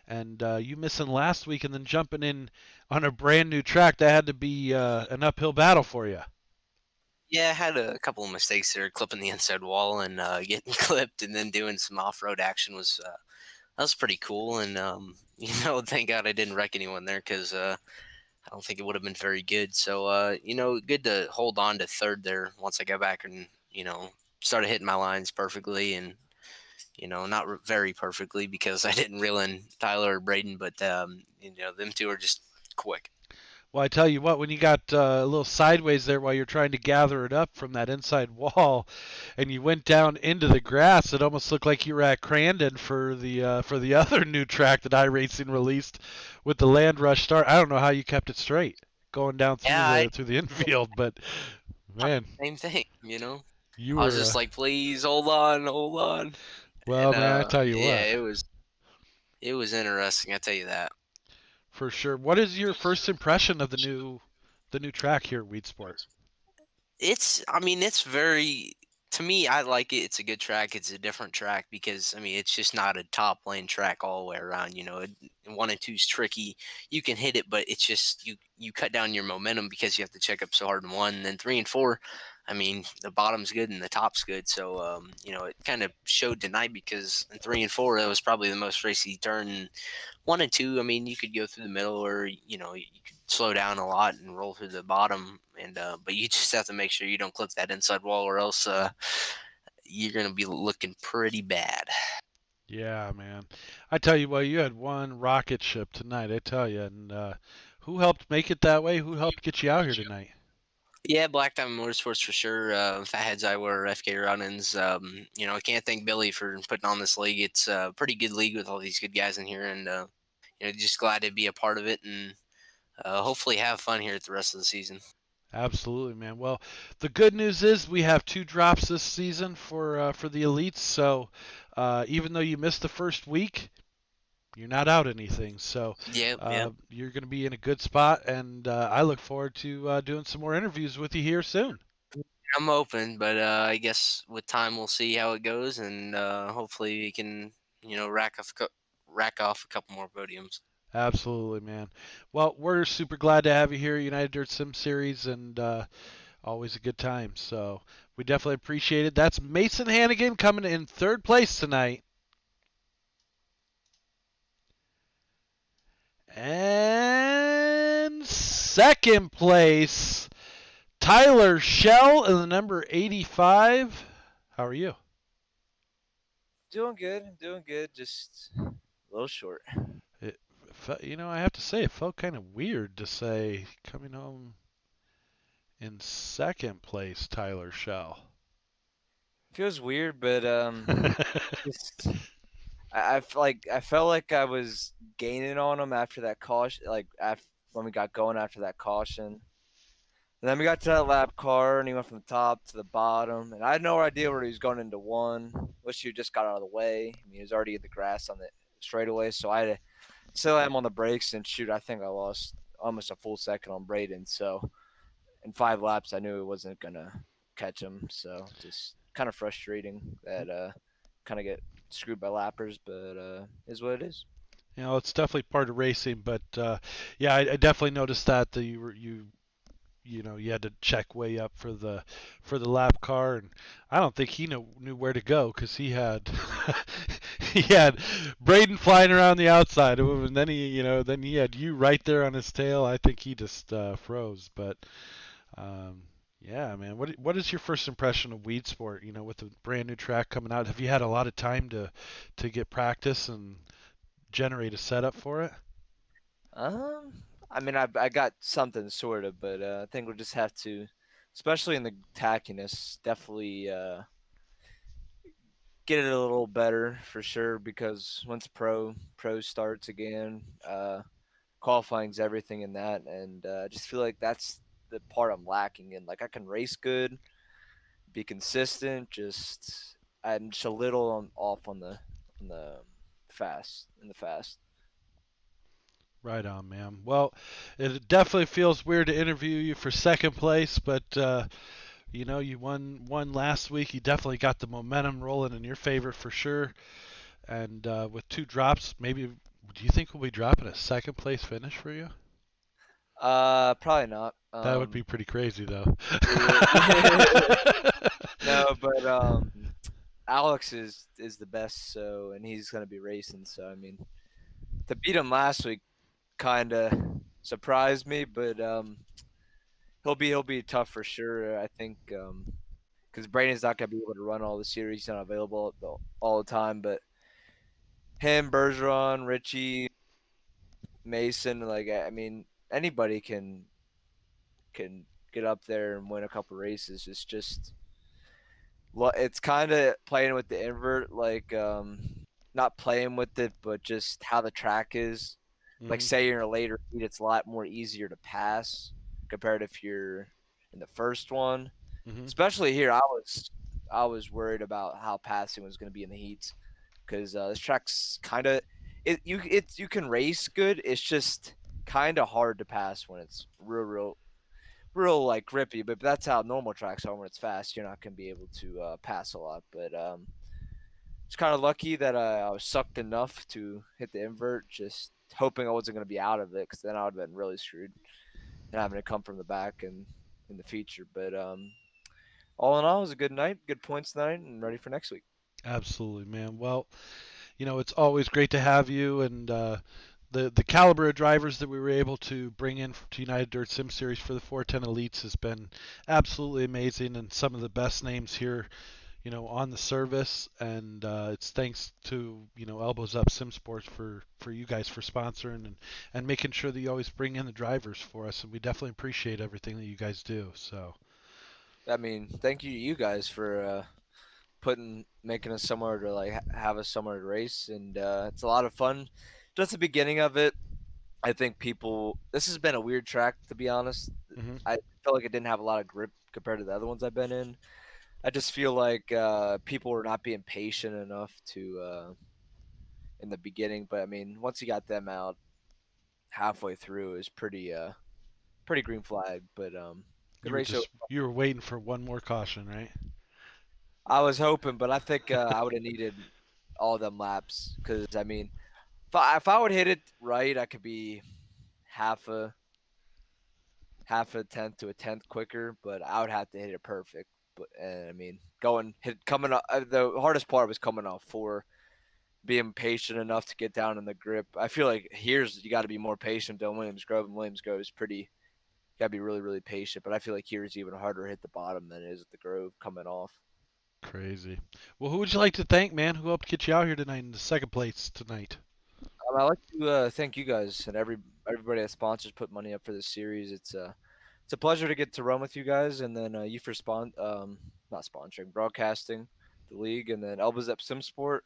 and you missing last week and then jumping in on a brand new track. That had to be an uphill battle for you. Yeah, I had a couple of mistakes there, clipping the inside wall and getting clipped, and then doing some off-road action was that was pretty cool. And thank God I didn't wreck anyone there, because I don't think it would have been very good. So good to hold on to third there once I got back and started hitting my lines perfectly, and not very perfectly because I didn't reel in Tyler or Braden, but them two are just quick. Well, I tell you what, when you got a little sideways there while you're trying to gather it up from that inside wall, and you went down into the grass, it almost looked like you were at Crandon for the other new track that iRacing released with the Land Rush start. I don't know how you kept it straight going down through through the infield, but man, same thing, You I was were, just like, please hold on. well, And, man, I tell you yeah, what, it was interesting. I tell you that. for sure. What is your first impression of the new track here at Weedsport? It's very, to me, I like it. It's a good track. It's a different track because, it's just not a top lane track all the way around. 1 and 2 is tricky. You can hit it, but it's just, you cut down your momentum because you have to check up so hard in 1. And then 3 and 4, the bottom's good and the top's good. So, it kind of showed tonight because in 3 and 4, it was probably the most racy turn. And 1 and 2, you could go through the middle, or, you could slow down a lot and roll through the bottom. And but you just have to make sure you don't clip that inside wall, or else you're going to be looking pretty bad. Yeah, man. I tell you what, you had one rocket ship tonight, I tell you. And who helped make it that way? Who helped get you out here tonight? Yeah, Black Diamond Motorsports for sure. Fatheads Iowa, FK Run-ins. I can't thank Billy for putting on this league. It's a pretty good league with all these good guys in here, and just glad to be a part of it, and hopefully have fun here at the rest of the season. Absolutely, man. Well, the good news is we have 2 drops this season for the elites. So even though you missed the first week, you're not out anything. So Yeah. you're going to be in a good spot, and I look forward to doing some more interviews with you here soon. I'm open, but I guess with time we'll see how it goes, and hopefully we can, rack off a couple more podiums. Absolutely, man. Well, we're super glad to have you here at United Dirt Sim Series, and always a good time. So we definitely appreciate it. That's Mason Hannigan coming in third place tonight. And second place, Tyler Shell in the number 85. How are you? Doing good, doing good. Just a little short. I have to say, it felt kind of weird to say coming home in second place, Tyler Shell. Feels weird, but just I felt like I was gaining on him after that caution, when we got going after that caution. And then we got to that lap car, and he went from the top to the bottom, and I had no idea where he was going into one. Wish he just got out of the way. I mean, he was already in the grass on the straightaway, so I had to slam on the brakes and shoot. I think I lost almost a full second on Braden, so in 5 laps, I knew it wasn't gonna catch him. So just kind of frustrating that kind of get screwed by lappers, but is what it is. It's definitely part of racing, but yeah, I definitely noticed that you had to check way up for the lap car, and I don't think he knew where to go because he had he had Braden flying around the outside of him, and then he had you right there on his tail. I think he just froze, but yeah, man. What is your first impression of Weedsport? With the brand new track coming out, have you had a lot of time to get practice and generate a setup for it? I mean, I got something sort of, but I think we'll just have to, especially in the tackiness, definitely get it a little better for sure. Because once pro starts again, qualifying's everything in that, and I just feel like that's the part I'm lacking in. Like I can race good, be consistent. Just I'm just a little off on the fast. Right on, man. Well, it definitely feels weird to interview you for second place, but you won last week. You definitely got the momentum rolling in your favor for sure. And with two drops, maybe do you think we'll be dropping a second place finish for you? Probably not. That would be pretty crazy, though. No, but Alex is the best, so and he's gonna be racing. So I mean, to beat him last week kind of surprised me, but he'll be tough for sure. I think because Braden's not gonna be able to run all the series, he's not available all the time. But him, Bergeron, Richie, Mason, like I mean, anybody can get up there and win a couple races. It's kind of playing with the invert, like not playing with it, but just how the track is. Like Hmm. say you're in a later heat, it's a lot more easier to pass compared if you're in the first one. Hmm. Especially here, I was worried about how passing was going to be in the heats because this track's kind of you can race good. It's just kind of hard to pass when it's real like grippy. But that's how normal tracks are when it's fast. You're not going to be able to pass a lot. But it's kind of lucky that I was sucked enough to hit the invert. Just hoping I wasn't going to be out of it because then I would have been really screwed and having to come from the back and in the feature. But all in all, it was a good night, good points tonight, and ready for next week. Absolutely, man. Well, it's always great to have you, and the caliber of drivers that we were able to bring in to United Dirt Sim Series for the 410 Elites has been absolutely amazing, and some of the best names here, on the service. And it's thanks to Elbows Up Sim Sports for you guys for sponsoring and making sure that you always bring in the drivers for us. And we definitely appreciate everything that you guys do. So I mean, thank you to you guys for making us somewhere to like have us somewhere to race, and it's a lot of fun. Just the beginning of it, I think people. This has been a weird track to be honest. hmm I felt like it didn't have a lot of grip compared to the other ones I've been in. I just feel like people were not being patient enough to in the beginning, but I mean, once you got them out halfway through, it was pretty green flag. But good race. you were waiting for one more caution, right? I was hoping, but I think I would have needed all them laps because I mean, if I would hit it right, I could be half a half a tenth to a tenth quicker, but I would have to hit it perfect. But and I mean, coming up, the hardest part was coming off four, being patient enough to get down in the grip. I feel like here's you got to be more patient than Williams Grove, and Williams Grove is pretty. Got to be really patient, but I feel like here's even harder to hit the bottom than it is at the Grove coming off. Crazy. Well, who would you like to thank, man? Who helped get you out here tonight in the second place tonight? I'd like to thank you guys and everybody that sponsors put money up for this series. It's a pleasure to get to run with you guys, and then you for not sponsoring, broadcasting the league, and then Elba's Up Sim Sport,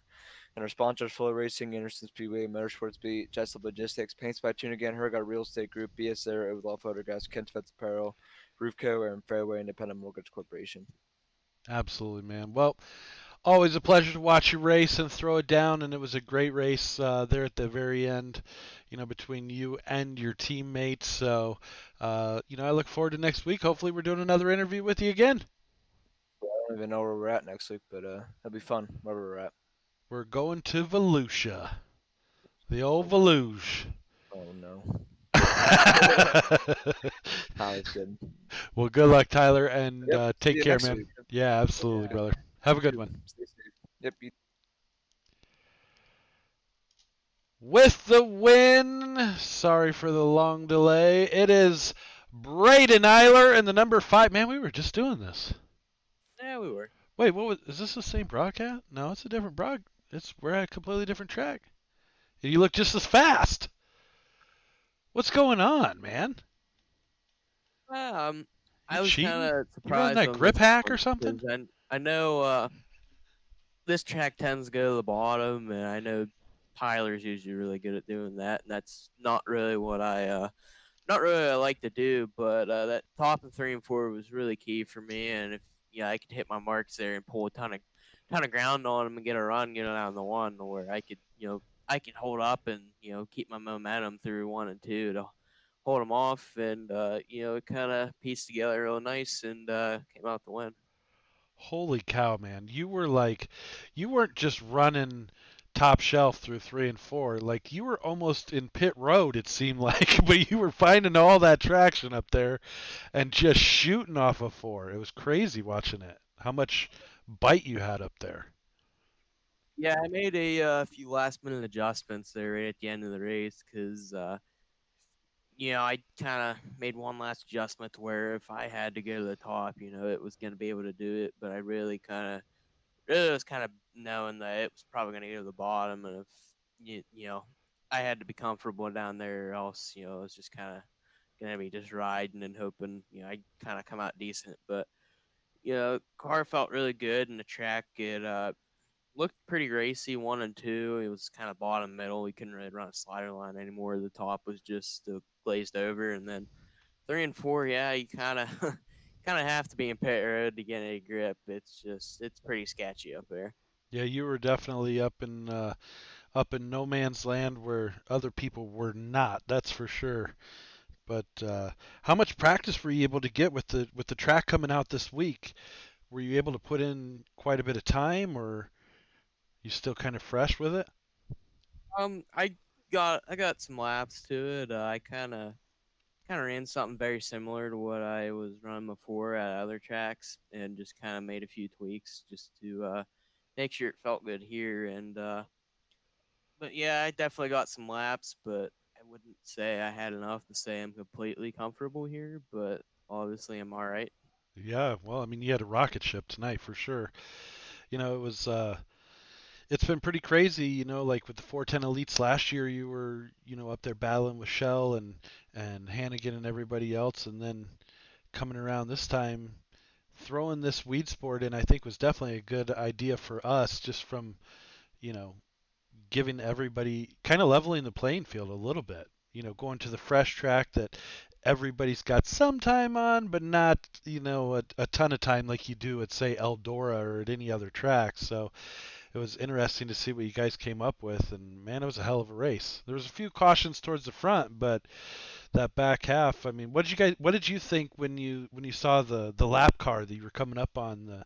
and our sponsors: Flow Racing, Anderson Speedway, Motorsports Beat, Jessup Logistics, Paints by Tune Again, Hergot Real Estate Group, BS There, with All Photographs, Kent Vets Apparel, Roofco, and Fairway Independent Mortgage Corporation. Absolutely, man. Well, always a pleasure to watch you race and throw it down, and it was a great race there at the very end, between you and your teammates. So, I look forward to next week. Hopefully, we're doing another interview with you again. I don't even know where we're at next week, but it'll be fun wherever we're at. We're going to Volusia, the old Oh, Volusia. oh no. Nah, that's good. Well, good luck, Tyler, and Yep. See take you care, next man. week. Yeah, absolutely, Yeah. brother. Have a You good too. one. Stay safe. Yep. You With the win, sorry for the long delay, it is Braden Eiler and the number 5. Man, we were just doing this. Yeah, we were. Wait, is this the same broadcast? No, it's a different we're at a completely different track. And you look just as fast. What's going on, man? Um, You I was kind cheating? of You running surprised that on grip this hack or one something? because I know this track tends to go to the bottom, and I know Tyler's usually really good at doing that, and that's not really what I like to do. But that top and 3 and 4 was really key for me, and if I could hit my marks there and pull a ton of ground on them and get a run, get it out on the one, where I could hold up and keep my momentum through 1 and 2 to hold them off, and it kind of pieced together real nice and came out to win. Holy cow, man. You weren't just running top shelf through 3 and 4. Like, you were almost in pit road, it seemed like, but you were finding all that traction up there and just shooting off of 4. It was crazy watching it. How much bite you had up there. Yeah, I made a few last minute adjustments there right at the end of the race because I kind of made one last adjustment to where if I had to go to the top, it was going to be able to do it. But I really was kind of knowing that it was probably going to go to the bottom, and if I had to be comfortable down there, or else it was just kind of going to be just riding and hoping I kind of come out decent. But car felt really good, and the track it looked pretty racy 1 and 2. It was kind of bottom middle. We couldn't really run a slider line anymore. The top was just glazed over, and then 3 and 4, yeah, you kind of kind of have to be in pit road to get any grip. It's pretty sketchy up there. Yeah, you were definitely up in no man's land where other people were not. That's for sure. But how much practice were you able to get with the track coming out this week? Were you able to put in quite a bit of time, or you still kind of fresh with it? I got some laps to it. I kind of ran something very similar to what I was running before at other tracks, and just kind of made a few tweaks just to make sure it felt good here. And but yeah, I definitely got some laps, but I wouldn't say I had enough to say I'm completely comfortable here. But obviously, I'm all right. Yeah, well, I mean, you had a rocket ship tonight for sure. It's been pretty crazy, like with the 410 elites last year, you were, up there battling with Shell and Hannigan and everybody else, and then coming around this time, throwing this Weedsport in, I think was definitely a good idea for us, just from, you know, giving everybody kind of leveling the playing field a little bit. Going to the fresh track that everybody's got some time on, but not, a ton of time like you do at, say, Eldora or at any other track. So it was interesting to see what you guys came up with, and man, it was a hell of a race. There was a few cautions towards the front, but that back half, I mean, what did you think when you saw the lap car that you were coming up on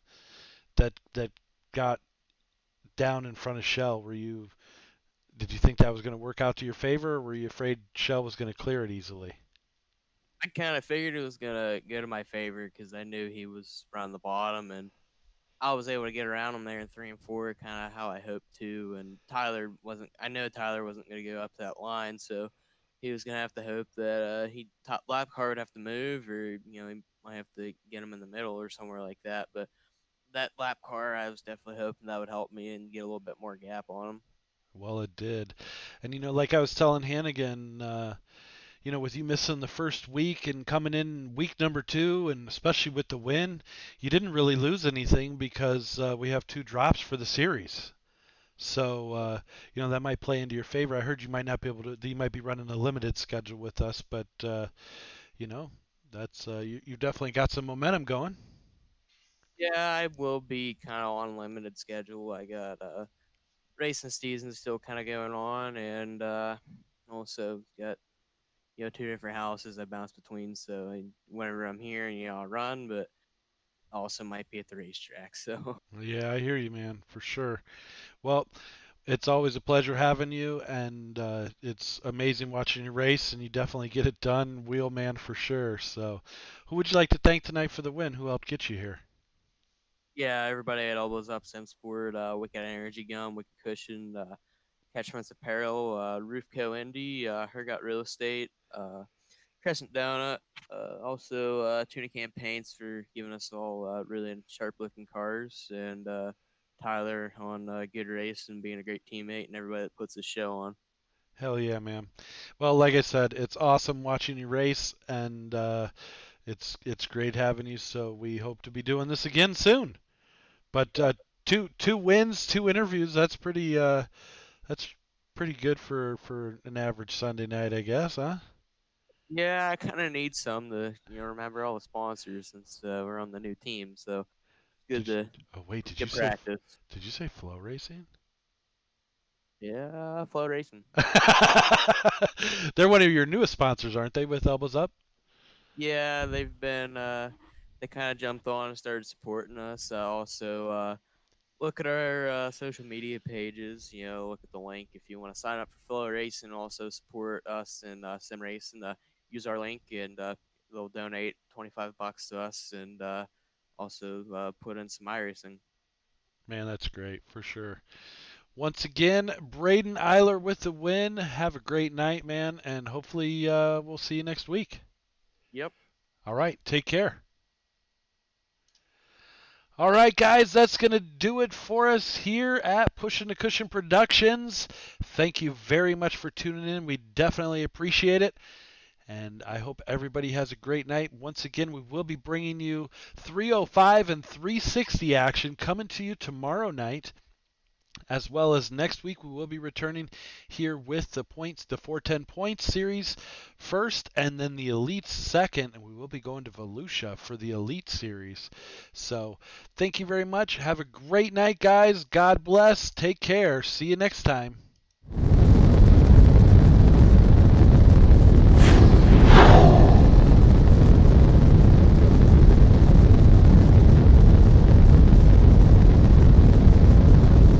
that got down in front of Shell? Did you think that was going to work out to your favor, or were you afraid Shell was going to clear it easily? I kind of figured it was gonna go to my favor because I knew he was around the bottom, and I was able to get around him there in 3 and 4, kind of how I hoped to. And Tyler wasn't. I know Tyler wasn't going to go up to that line, so he was going to have to hope that he top lap car would have to move, or he might have to get him in the middle or somewhere like that. But that lap car, I was definitely hoping that would help me and get a little bit more gap on him. Well, it did. And like I was telling Hannigan, with you missing the first week and coming in week number 2, and especially with the win, you didn't really lose anything because we have 2 drops for the series. So, that might play into your favor. I heard you might not be able to, you might be running a limited schedule with us, but, you know, that's, you definitely got some momentum going. Yeah, I will be kind of on limited schedule. I got racing season still kind of going on, and also got 2 different houses I bounce between. So whenever I'm here, I run, but also might be at the racetrack. So Yeah, I hear you, man, for sure. Well, it's always a pleasure having you, and it's amazing watching you race, and you definitely get it done, wheelman for sure. So, who would you like to thank tonight for the win? Who helped get you here? yeah, everybody at Elbows Up, Sport, Wicked Energy Gum, Wicked Cushion, Catchments Apparel, Roofco Indy, Hergot Real Estate, Crescent Donut, also Tuna Can Paints for giving us all really sharp looking cars, and Tyler on Good Race and being a great teammate, and everybody that puts the show on. Hell yeah, man. Well, like I said, it's awesome watching you race, and it's great having you. So we hope to be doing this again soon. But two wins, 2 interviews. That's pretty good for an average Sunday night, I guess, huh? Yeah, I kind of need some to remember all the sponsors since we're on the new team, so it's good Did you, to oh wait, did you get say practice. did you say flow racing? Yeah, flow racing. They're one of your newest sponsors, aren't they, with Elbows Up? Yeah, they've been they kind of jumped on and started supporting us. Also, look at our social media pages. Look at the link if you want to sign up for Flow Racing and also support us in Sim Racing. Use our link and they'll donate $25 to us and also put in some iRacing. Man, that's great for sure. Once again, Braden Eiler with the win. Have a great night, man, and hopefully we'll see you next week. Yep. All right, take care. All right, guys, that's going to do it for us here at Pushing the Cushion Productions. Thank you very much for tuning in. We definitely appreciate it. And I hope everybody has a great night. Once again, we will be bringing you 305 and 360 action coming to you tomorrow night. As well as next week, we will be returning here with the 410 points series first, and then the Elite second, and we will be going to Volusia for the Elite series. So, thank you very much. Have a great night, guys. God bless. Take care. See you next time.